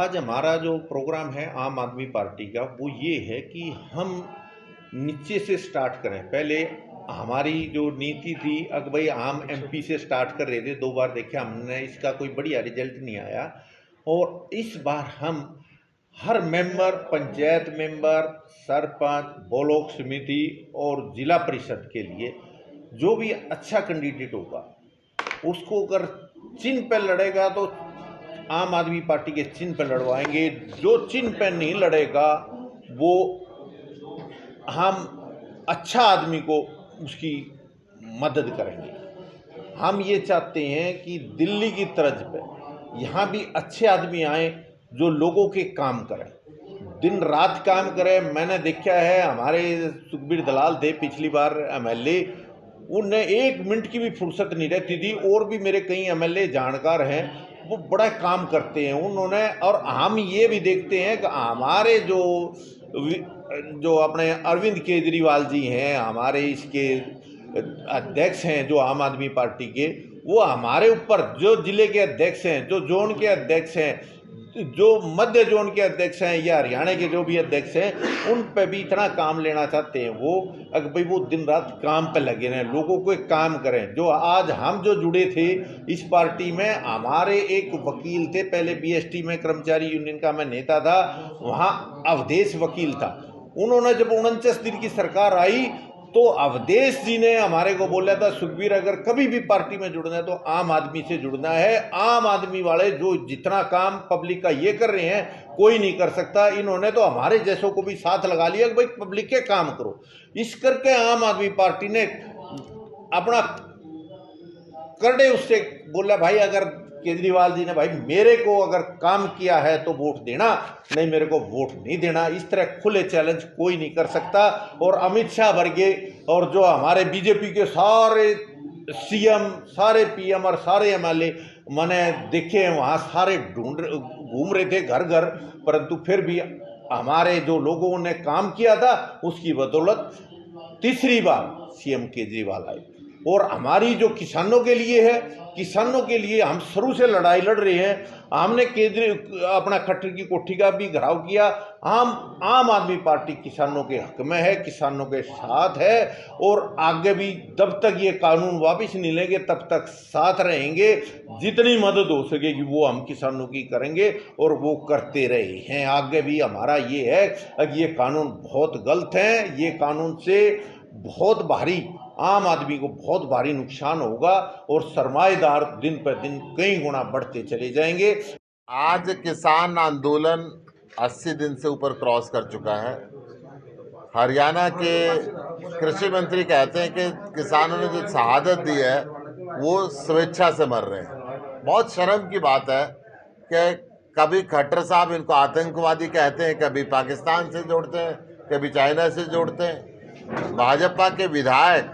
आज हमारा जो प्रोग्राम है आम आदमी पार्टी का वो ये है कि हम नीचे से स्टार्ट करें। पहले हमारी जो नीति थी अगर भाई हम एमपी से स्टार्ट कर रहे थे, 2 बार देखा हमने, इसका कोई बढ़िया रिजल्ट नहीं आया। और इस बार हम हर member, panchayat member, sarpanch, block samiti और जिला परिषद के लिए जो भी अच्छा कैंडिडेट होगा उसको अगर चिन्ह पे लड़ेगा तो आम आदमी पार्टी के चिन्ह पे लड़वाएंगे। जो चिन्ह पे नहीं लड़ेगा वो हम अच्छा आदमी को उसकी मदद करेंगे। हम ये चाहते हैं कि दिल्ली की तर्ज पे यहाँ भी अच्छे आदमी आए जो लोगों के काम करें, दिन रात काम करें। मैंने देखा है हमारे सुखबीर दलाल थे पिछली बार एमएलए, उन्हें 1 मिनट की भी फुर्सत नहीं रहती थी। और भी मेरे कई एमएलए जानकार हैं, वो बड़ा काम करते हैं उन्होंने। और हम ये भी देखते हैं कि हमारे जो अपने अरविंद केजरीवाल जी हैं, हमारे इसके अध्यक्ष हैं जो आम आदमी पार्टी के, वो हमारे ऊपर जो जिले के अध्यक्ष हैं, जो जोन के अध्यक्ष हैं, जो मध्य जोन के अध्यक्ष हैं या हरियाणा के जो भी अध्यक्ष हैं, उन पे भी इतना काम लेना चाहते हैं वो। अगर भाई वो दिन रात काम पे लगे रहें, लोगों को एक काम करें। जो आज हम जो जुड़े थे इस पार्टी में, हमारे एक वकील थे, पहले बीएसटी में कर्मचारी यूनियन का मैं नेता था, वहाँ अवधेश वकील था। उन्होंने जब 49 दिन की सरकार आई तो अवधेश जी ने हमारे को बोला था, सुखबीर अगर कभी भी पार्टी में जुड़ना है तो आम आदमी से जुड़ना है। आम आदमी वाले जो जितना काम पब्लिक का ये कर रहे हैं कोई नहीं कर सकता। इन्होंने तो हमारे जैसों को भी साथ लगा लिया कि भाई पब्लिक के काम करो। इस करके आम आदमी पार्टी ने अपना करड़े उससे बोला, भाई अगर केजरीवाल जी ने भाई मेरे को अगर काम किया है तो वोट देना, नहीं मेरे को वोट नहीं देना। इस तरह खुले चैलेंज कोई नहीं कर सकता। और अमित शाह वर्गे और जो हमारे बीजेपी के सारे सीएम, सारे पीएम और सारे एमएलए मैंने देखे हैं, वहाँ सारे घूम रहे थे घर घर, परंतु फिर भी हमारे जो लोगों ने काम किया था उसकी बदौलत तीसरी बार सीएम केजरीवाल आए। और हमारी जो किसानों के लिए है, किसानों के लिए हम शुरू से लड़ाई लड़ रहे हैं। हमने अपना खट्टर की कोठी का भी घेराव किया। आम आदमी पार्टी किसानों के हक में है, किसानों के साथ है और आगे भी जब तक ये कानून वापस नहीं लेंगे तब तक साथ रहेंगे। जितनी मदद हो सकेगी वो हम किसानों की करेंगे और वो करते रहे हैं। आगे भी हमारा ये है कि ये कानून बहुत गलत है, ये कानून से बहुत भारी आम आदमी को बहुत भारी नुकसान होगा और सरमाएदार दिन पर दिन कई गुना बढ़ते चले जाएंगे। आज किसान आंदोलन 80 दिन से ऊपर क्रॉस कर चुका है। हरियाणा के कृषि मंत्री कहते हैं कि किसानों ने जो शहादत दी है वो स्वेच्छा से मर रहे हैं। बहुत शर्म की बात है कि कभी खट्टर साहब इनको आतंकवादी कहते हैं, कभी पाकिस्तान से जोड़ते हैं, कभी चाइना से जोड़ते हैं। भाजपा के विधायक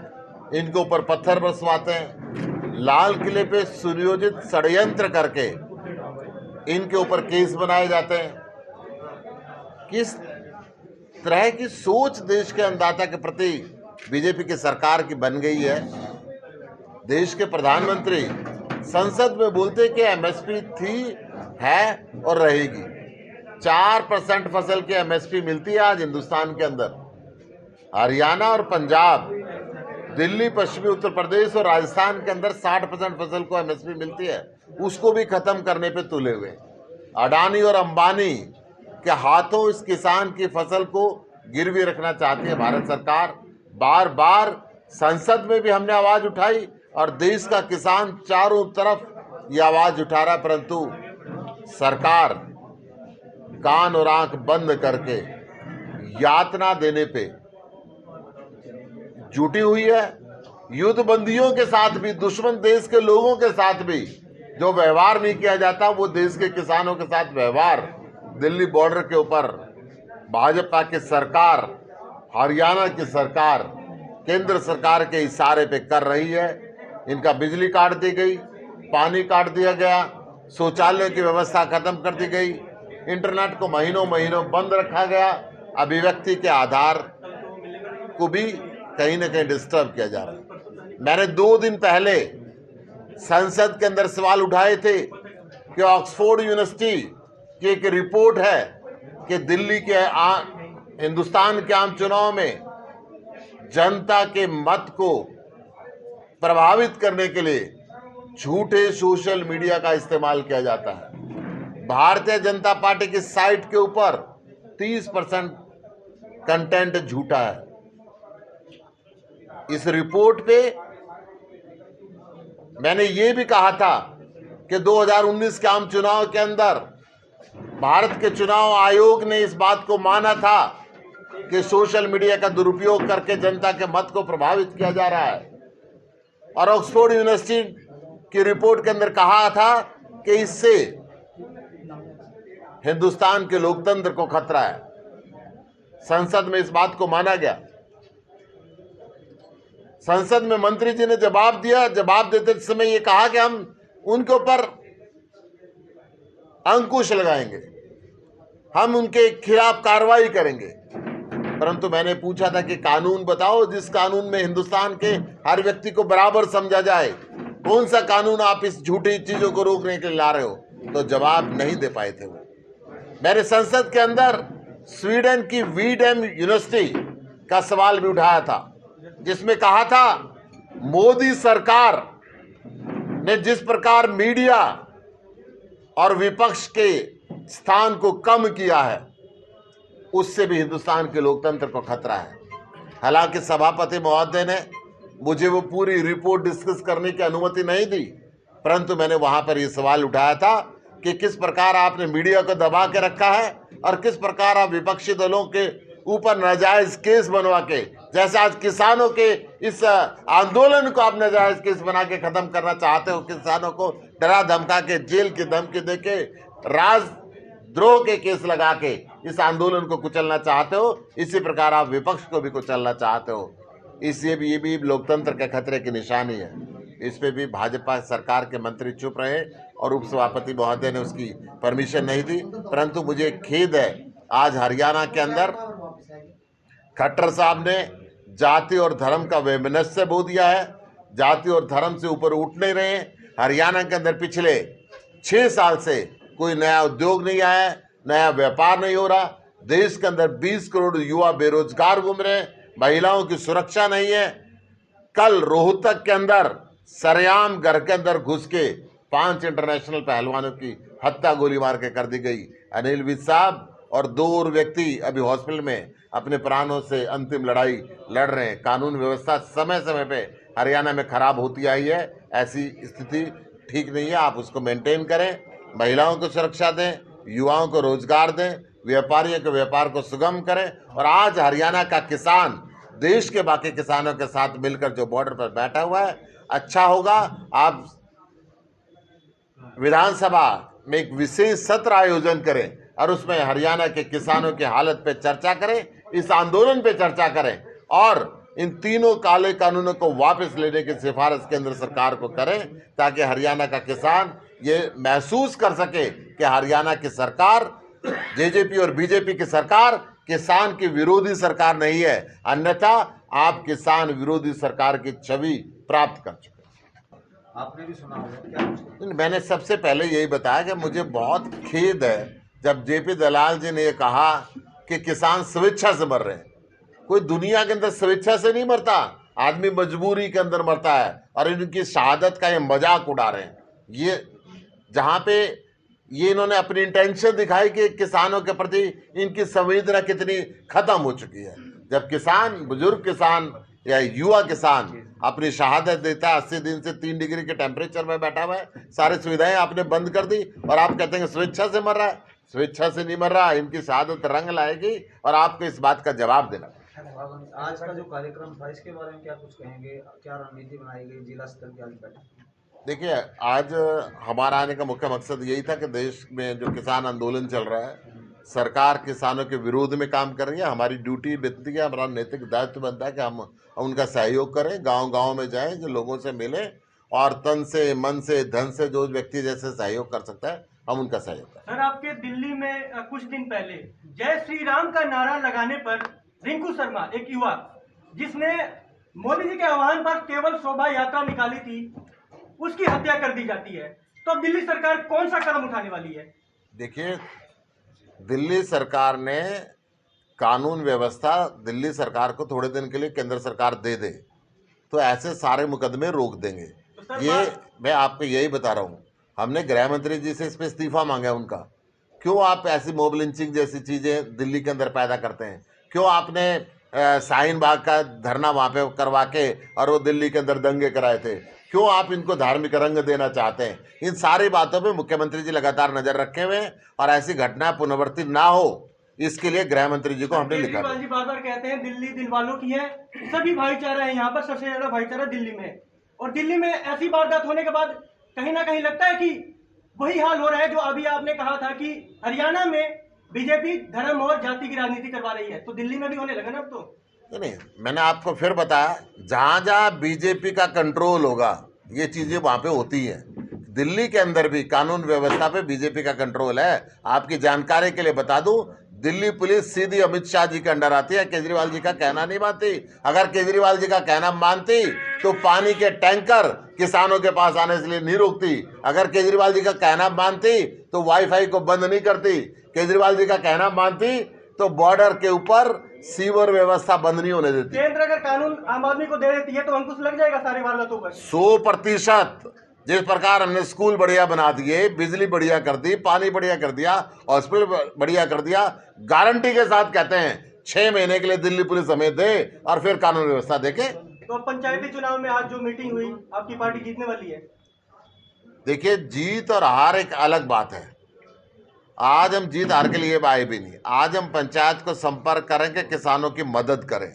इनके ऊपर पत्थर बरसवाते हैं। लाल किले पे सुनियोजित षड्यंत्र करके इनके ऊपर केस बनाए जाते हैं। किस तरह की सोच देश के अन्नदाता के प्रति बीजेपी की सरकार की बन गई है। देश के प्रधानमंत्री संसद में बोलते कि एमएसपी थी, है और रहेगी। 4% फसल की एमएसपी मिलती है आज हिंदुस्तान के अंदर। हरियाणा और पंजाब, दिल्ली, पश्चिमी उत्तर प्रदेश और राजस्थान के अंदर 60% फसल को एमएसपी मिलती है, उसको भी खत्म करने पे तुले हुए। अडानी और अंबानी के हाथों इस किसान की फसल को गिरवी रखना चाहती है भारत सरकार। बार बार संसद में भी हमने आवाज उठाई और देश का किसान चारों तरफ ये आवाज उठा रहा, परंतु सरकार कान और आंख बंद करके यातना देने पे जुटी हुई है। युद्ध बंदियों के साथ भी, दुश्मन देश के लोगों के साथ भी जो व्यवहार नहीं किया जाता वो देश के किसानों के साथ व्यवहार दिल्ली बॉर्डर के ऊपर भाजपा की सरकार, हरियाणा की सरकार, केंद्र सरकार के इशारे पे कर रही है। इनका बिजली काट दी गई, पानी काट दिया गया, शौचालय की व्यवस्था खत्म कर दी गई, इंटरनेट को महीनों महीनों बंद रखा गया। अभिव्यक्ति के आधार को भी कहीं ना कहीं डिस्टर्ब किया जा रहा है। मैंने 2 दिन पहले संसद के अंदर सवाल उठाए थे कि ऑक्सफोर्ड यूनिवर्सिटी कि एक रिपोर्ट है कि दिल्ली के हिंदुस्तान के आम चुनाव में जनता के मत को प्रभावित करने के लिए झूठे सोशल मीडिया का इस्तेमाल किया जाता है। भारतीय जनता पार्टी की साइट के ऊपर 30% कंटेंट झूठा है। इस रिपोर्ट पे मैंने ये भी कहा था कि 2019 के आम चुनाव के अंदर भारत के चुनाव आयोग ने इस बात को माना था कि सोशल मीडिया का दुरुपयोग करके जनता के मत को प्रभावित किया जा रहा है। और ऑक्सफोर्ड यूनिवर्सिटी की रिपोर्ट के अंदर कहा था कि इससे हिंदुस्तान के लोकतंत्र को खतरा है। संसद में इस बात को माना गया। संसद में मंत्री जी ने जवाब दिया। जवाब देते समय ये कहा कि हम उनके ऊपर अंकुश लगाएंगे, हम उनके खिलाफ कार्रवाई करेंगे। परंतु मैंने पूछा था कि कानून बताओ जिस कानून में हिंदुस्तान के हर व्यक्ति को बराबर समझा जाए। कौन सा कानून आप इस झूठी चीजों को रोकने के लिए ला रहे हो? तो जवाब नहीं दे पाए थे वो। मैंने संसद के अंदर स्वीडन की वीडेम यूनिवर्सिटी का सवाल भी उठाया था, जिसमें कहा था मोदी सरकार ने जिस प्रकार मीडिया और विपक्ष के स्थान को कम किया है, उससे भी हिंदुस्तान के लोकतंत्र को खतरा है। हालांकि सभापति महोदय ने मुझे वो पूरी रिपोर्ट डिस्कस करने की अनुमति नहीं दी, परंतु मैंने वहां पर ये सवाल उठाया था कि किस प्रकार आपने मीडिया को दबा के रखा है और किस प्रकार आप विपक्षी दलों के ऊपर नाजायज केस बनवा के, जैसे आज किसानों के इस आंदोलन को आप नाजायज केस बना के खत्म करना चाहते हो, किसानों को डरा धमका के जेल की धमकी देके राजद्रोह के केस लगा के इस आंदोलन को कुचलना चाहते हो, इसी प्रकार आप विपक्ष को भी कुचलना चाहते हो। इसलिए भी ये भी लोकतंत्र के खतरे की निशानी है। इस पे भी भाजपा सरकार के मंत्री चुप रहे और उपसभापति महोदय ने उसकी परमिशन नहीं दी। परंतु मुझे खेद है, आज हरियाणा के अंदर खट्टर साहब ने जाति और धर्म का वैमनस्य बो दिया है। जाति और धर्म से ऊपर उठ नहीं रहे हैं। हरियाणा के अंदर पिछले 6 साल से कोई नया उद्योग नहीं आया है, नया व्यापार नहीं हो रहा। देश के अंदर 20 करोड़ युवा बेरोजगार घूम रहे हैं, महिलाओं की सुरक्षा नहीं है। कल रोहतक के अंदर सरेआम घर के अंदर घुस के 5 इंटरनेशनल पहलवानों की हत्या गोली मार के कर दी गई। अनिल विज साहब और 2 और व्यक्ति अभी हॉस्पिटल में अपने प्राणों से अंतिम लड़ाई लड़ रहे हैं। कानून व्यवस्था समय समय पे हरियाणा में खराब होती आई है। ऐसी स्थिति ठीक नहीं है, आप उसको मेंटेन करें। महिलाओं को सुरक्षा दें, युवाओं को रोजगार दें, व्यापारियों के व्यापार को सुगम करें। और आज हरियाणा का किसान देश के बाकी किसानों के साथ मिलकर जो बॉर्डर पर बैठा हुआ है, अच्छा होगा आप विधानसभा में एक विशेष सत्र आयोजन करें और उसमें हरियाणा के किसानों की हालत पे चर्चा करें, इस आंदोलन पे चर्चा करें और इन तीनों काले कानूनों को वापस लेने की सिफारिश केंद्र सरकार को करें, ताकि हरियाणा का किसान ये महसूस कर सके कि हरियाणा की सरकार, जेजेपी और बीजेपी की सरकार किसान की विरोधी सरकार नहीं है। अन्यथा आप किसान विरोधी सरकार की छवि प्राप्त कर चुके हैं। आपने भी सुना होगा क्या? मैंने सबसे पहले यही बताया कि मुझे बहुत खेद है जब जेपी दलाल जी ने ये कहा कि किसान स्वेच्छा से मर रहे हैं। कोई दुनिया के अंदर स्वेच्छा से नहीं मरता, आदमी मजबूरी के अंदर मरता है और इनकी शहादत का ये मजाक उड़ा रहे हैं। ये जहाँ पे ये इन्होंने अपनी इंटेंशन दिखाई कि किसानों के प्रति इनकी संवेदना कितनी खत्म हो चुकी है। जब किसान, बुजुर्ग किसान या युवा किसान अपनी शहादत देता है, 80 दिन से 3 डिग्री के टेम्परेचर में बैठा हुआ है, सारी सुविधाएं आपने बंद कर दी और आप कहते हैं स्वेच्छा से मर रहा है। स्वेच्छा से नहीं मर रहा, इनकी शहादत रंग लाएगी और आपको इस बात का जवाब देना। आज का जो कार्यक्रम था इसके बारे में क्या कुछ कहेंगे? क्या रणनीति बनाई गई जिला स्तर की आज बैठक? देखिए, आज हमारा आने का मुख्य मकसद यही था कि देश में जो किसान आंदोलन चल रहा है, सरकार किसानों के विरोध में काम कर रही है। हमारी ड्यूटी बनती है, हमारा नैतिक दायित्व बनता है कि हम उनका सहयोग करें, गांव-गांव में जाएं, जो लोगों से मिलें और तन से, मन से, धन से जो व्यक्ति जैसे सहयोग कर सकता है, हम उनका सहयोग करें। सर, आपके दिल्ली में कुछ दिन पहले जय श्री राम का नारा लगाने पर रिंकू शर्मा, एक युवा जिसने मोदी जी के आह्वान पर केवल शोभा यात्रा निकाली थी, उसकी हत्या कर दी जाती है। तो अब दिल्ली सरकार कौन सा कदम उठाने वाली है? देखिए, दिल्ली सरकार ने कानून व्यवस्था दिल्ली सरकार को थोड़े दिन के लिए केंद्र सरकार दे दे तो ऐसे सारे मुकदमे रोक देंगे। ये मैं आपको यही बता रहा हूँ। हमने गृह मंत्री जी से इस पर इस्तीफा मांगा है उनका। क्यों आप ऐसी मॉब लिंचिंग जैसी चीज़ें दिल्ली के अंदर पैदा करते हैं? क्यों आपने शाहीन बाग का धरना वहाँ पे करवा के और वो दिल्ली के अंदर दंगे कराए थे? क्यों आप इनको धार्मिक रंग देना चाहते हैं? इन सारी बातों पे मुख्यमंत्री जी लगातार नजर रखे हुए हैं और ऐसी घटना पुनरावृत्ति ना हो इसके लिए गृह मंत्री जी को हमने लिखा। केजरीवाल जी बार बार कहते हैं दिल्ली दिल वालों की है, सभी भाईचारा है, यहाँ पर सबसे ज्यादा भाईचारा दिल्ली में है। और दिल्ली में ऐसी वारदात होने के बाद कहीं ना कहीं लगता है कि वही हाल हो रहा है जो अभी आपने कहा था कि हरियाणा में बीजेपी धर्म और जाति की राजनीति करवा रही है, तो दिल्ली में भी होने लगा ना अब तो। नहीं, मैंने आपको फिर बताया, जहां जहां बीजेपी का कंट्रोल होगा ये चीजें वहां पे होती हैं। दिल्ली के अंदर भी कानून व्यवस्था पे बीजेपी का कंट्रोल है। आपकी जानकारी के लिए बता दूं, दिल्ली पुलिस सीधी अमित शाह जी के अंडर आती है, केजरीवाल जी का कहना नहीं मानती। अगर केजरीवाल जी का कहना मानती तो पानी के टैंकर किसानों के पास आने से लिए नहीं रोकती। अगर केजरीवाल जी का कहना मानती तो वाईफाई को बंद नहीं करती। केजरीवाल जी का कहना मानती तो बॉर्डर के ऊपर सीवर व्यवस्था बंद नहीं होने देती। केंद्र अगर कानून आम आदमी को दे देती है तो अंकुश लग जाएगा सारे वारदातों पर। 100%। जिस प्रकार हमने स्कूल बढ़िया बना दिए, बिजली बढ़िया कर दी, पानी बढ़िया कर दिया, हॉस्पिटल बढ़िया कर दिया, गारंटी के साथ कहते हैं 6 महीने के लिए दिल्ली पुलिस हमें दे और फिर कानून व्यवस्था देके। तो पंचायती चुनाव में आज जो मीटिंग हुई, आपकी पार्टी जीतने वाली है? देखिए, जीत और हार एक अलग बात है। आज हम जीत हार के लिए आए भी नहीं। आज हम पंचायत को संपर्क करेंगे, किसानों की मदद करें।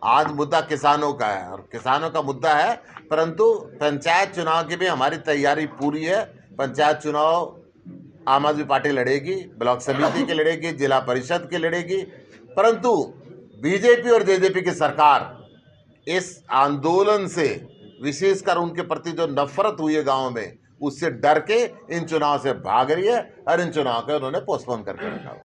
आज मुद्दा किसानों का है और किसानों का मुद्दा है, परंतु पंचायत चुनाव की भी हमारी तैयारी पूरी है। पंचायत चुनाव आम आदमी पार्टी लड़ेगी, ब्लॉक समिति की लड़ेगी, जिला परिषद की लड़ेगी, परंतु बीजेपी और जेजेपी की सरकार इस आंदोलन से, विशेषकर उनके प्रति जो नफरत हुई है गाँव में, उससे डर के इन चुनाव से भाग रही है और इन चुनाव को उन्होंने पोस्टपोन करके रखा।